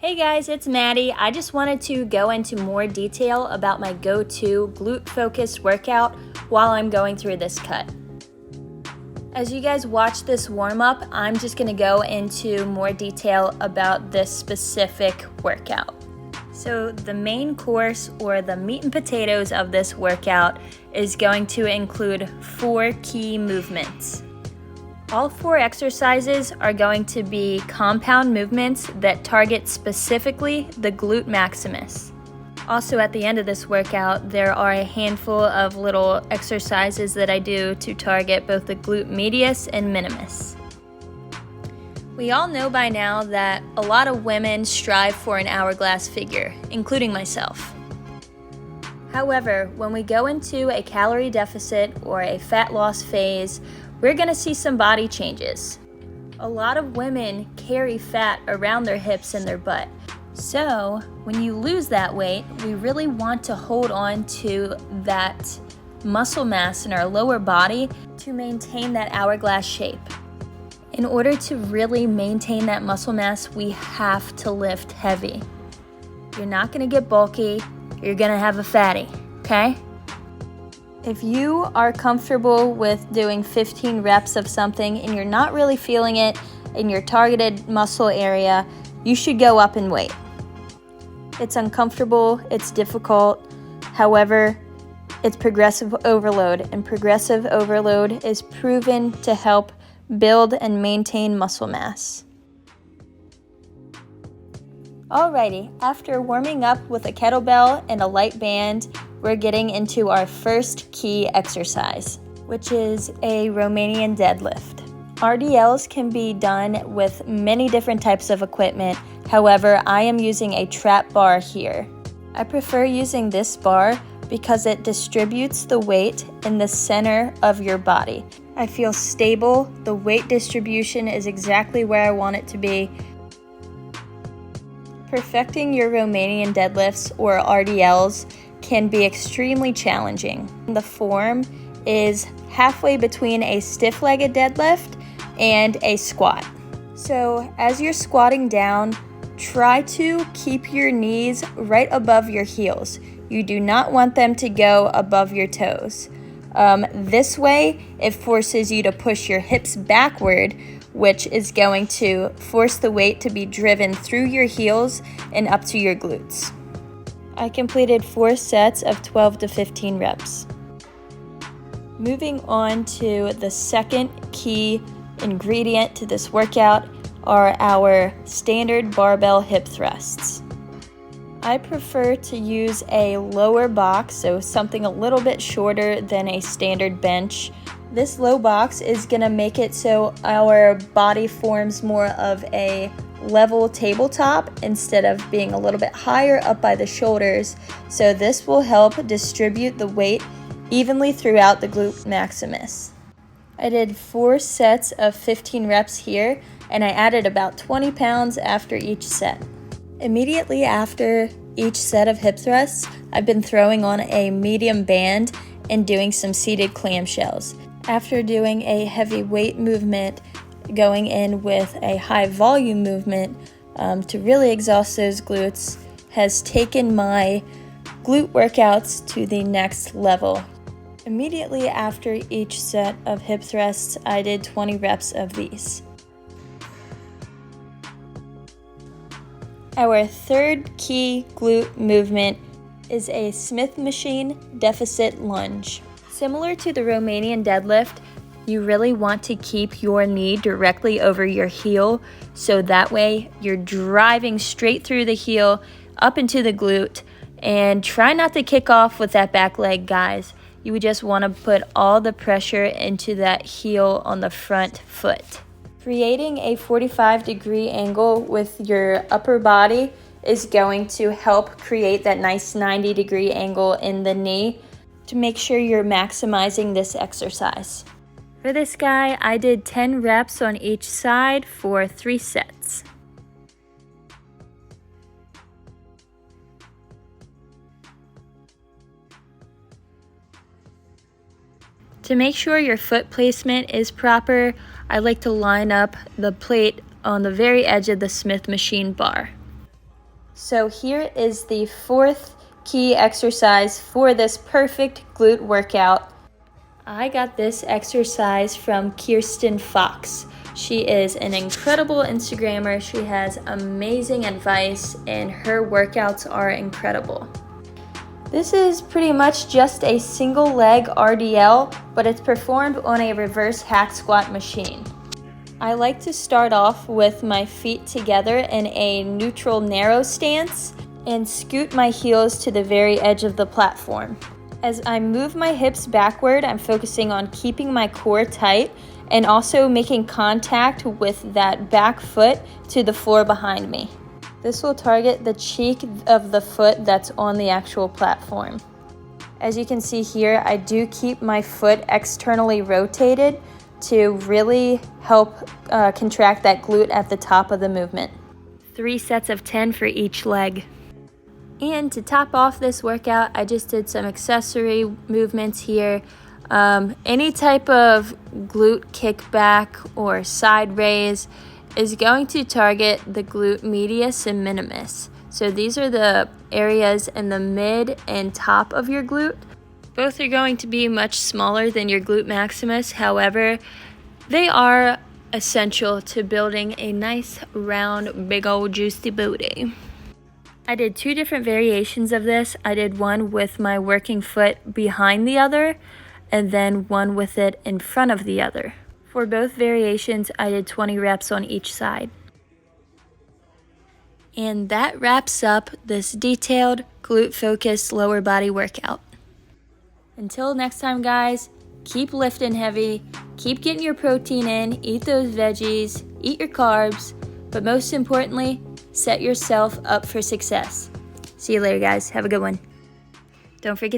Hey guys, it's Maddie. I just wanted to go into more detail about my go-to glute-focused workout while I'm going through this cut. As you guys watch this warm-up, I'm just going to go into more detail about this specific workout. So the main course, or the meat and potatoes of this workout, is going to include 4 key movements. All 4 exercises are going to be compound movements that target specifically the glute maximus. Also, at the end of this workout, there are a handful of little exercises that I do to target both the glute medius and minimus. We all know by now that a lot of women strive for an hourglass figure, including myself. However, when we go into a calorie deficit or a fat loss phase, we're going to see some body changes. A lot of women carry fat around their hips and their butt. So when you lose that weight, we really want to hold on to that muscle mass in our lower body to maintain that hourglass shape. In order to really maintain that muscle mass, we have to lift heavy. You're not going to get bulky, you're going to have a fatty, okay? If you are comfortable with doing 15 reps of something and you're not really feeling it in your targeted muscle area, you should go up in weight. It's uncomfortable, it's difficult, however, it's progressive overload, and progressive overload is proven to help build and maintain muscle mass. Alrighty, after warming up with a kettlebell and a light band, we're getting into our first key exercise, which is a Romanian deadlift. RDLs can be done with many different types of equipment. However, I am using a trap bar here. I prefer using this bar because it distributes the weight in the center of your body. I feel stable, the weight distribution is exactly where I want it to be. Perfecting your Romanian deadlifts, or RDLs, can be extremely challenging. The form is halfway between a stiff-legged deadlift and a squat. So as you're squatting down, try to keep your knees right above your heels. You do not want them to go above your toes. This way, it forces you to push your hips backward, which is going to force the weight to be driven through your heels and up to your glutes. I completed 4 sets of 12 to 15 reps. Moving on to the second key ingredient to this workout are our standard barbell hip thrusts. I prefer to use a lower box, so something a little bit shorter than a standard bench. This low box is going to make it so our body forms more of a level tabletop instead of being a little bit higher up by the shoulders. So this will help distribute the weight evenly throughout the glute maximus. I did 4 sets of 15 reps here, and I added about 20 pounds after each set. Immediately after each set of hip thrusts, I've been throwing on a medium band and doing some seated clamshells. After doing a heavy weight movement, going in with a high volume movement to really exhaust those glutes has taken my glute workouts to the next level. Immediately after each set of hip thrusts, I did 20 reps of these. Our third key glute movement is a Smith machine deficit lunge. Similar to the Romanian deadlift, you really want to keep your knee directly over your heel, so that way you're driving straight through the heel up into the glute, and try not to kick off with that back leg, guys. You would just want to put all the pressure into that heel on the front foot. Creating a 45-degree angle with your upper body is going to help create that nice 90-degree angle in the knee to make sure you're maximizing this exercise. For this guy, I did 10 reps on each side for 3 sets. To make sure your foot placement is proper, I like to line up the plate on the very edge of the Smith machine bar. So here is the fourth key exercise for this perfect glute workout. I got this exercise from Kirsten Fox. She is an incredible Instagrammer. She has amazing advice and her workouts are incredible. This is pretty much just a single leg RDL, but it's performed on a reverse hack squat machine. I like to start off with my feet together in a neutral narrow stance and scoot my heels to the very edge of the platform. As I move my hips backward, I'm focusing on keeping my core tight and also making contact with that back foot to the floor behind me. This will target the cheek of the foot that's on the actual platform. As you can see here, I do keep my foot externally rotated to really help contract that glute at the top of the movement. 3 sets of 10 for each leg. And to top off this workout, I just did some accessory movements here. Any type of glute kickback or side raise is going to target the glute medius and minimus. So these are the areas in the mid and top of your glute. Both are going to be much smaller than your glute maximus. However, they are essential to building a nice, round, big old juicy booty. I did 2 different variations of this. I did one with my working foot behind the other, and then one with it in front of the other. For both variations, I did 20 reps on each side. And that wraps up this detailed glute-focused lower body workout. Until next time, guys, keep lifting heavy, keep getting your protein in, eat those veggies, eat your carbs, but most importantly, set yourself up for success. See you later, guys. Have a good one. Don't forget